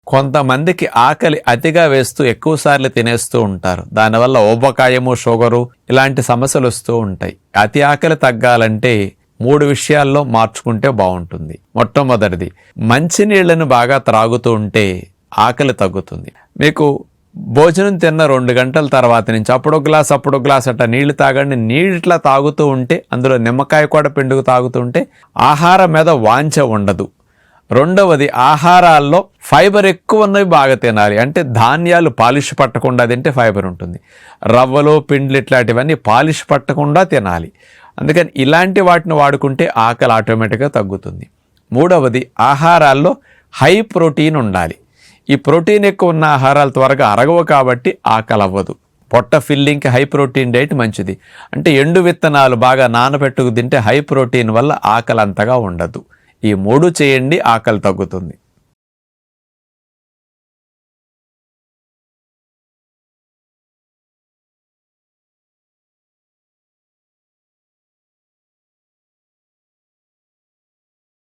కొంతమందికి ఆకలి అతిగా వేస్తూ ఎక్కువసార్లు తినేస్తూ ఉంటారు. దానివల్ల ఊబకాయము, షుగరు ఇలాంటి సమస్యలు వస్తూ ఉంటాయి. అతి ఆకలి తగ్గాలంటే 3 విషయాల్లో మార్చుకుంటే బాగుంటుంది. మొట్టమొదటిది, మంచినీళ్లను బాగా త్రాగుతూ ఉంటే ఆకలి తగ్గుతుంది. మీకు భోజనం తిన్న 2 గంటల తర్వాత నుంచి అప్పుడో గ్లాస్ అట్లా నీళ్లు తాగండి. నీళ్ళట్లా తాగుతూ ఉంటే, అందులో నిమ్మకాయ కూడా పిండుకు తాగుతూ ఉంటే ఆహారం మీద వాంఛ ఉండదు. రెండవది, ఆహారాల్లో ఫైబర్ ఎక్కువ ఉన్నవి బాగా తినాలి. అంటే ధాన్యాలు పాలిష్ పట్టకుండా తింటే ఫైబర్ ఉంటుంది. రవ్వలు, పిండ్లు ఇట్లాంటివన్నీ పాలిష్ పట్టకుండా తినాలి. అందుకని ఇలాంటి వాటిని వాడుకుంటే ఆకలి ఆటోమేటిక్గా తగ్గుతుంది. మూడవది, ఆహారాల్లో హై ప్రోటీన్ ఉండాలి. ఈ ప్రోటీన్ ఎక్కువ ఉన్న ఆహారాలు త్వరగా అరగవు కాబట్టి ఆకలి అవ్వదు. పొట్ట ఫిల్లింగ్కి హై ప్రోటీన్ డైట్ మంచిది. అంటే ఎండు విత్తనాలు బాగా నానబెట్టుకు తింటే హై ప్రోటీన్ వల్ల ఆకలి అంతగా ఉండదు. ఈ 3 చేయండి, ఆకలి తగ్గుతుంది.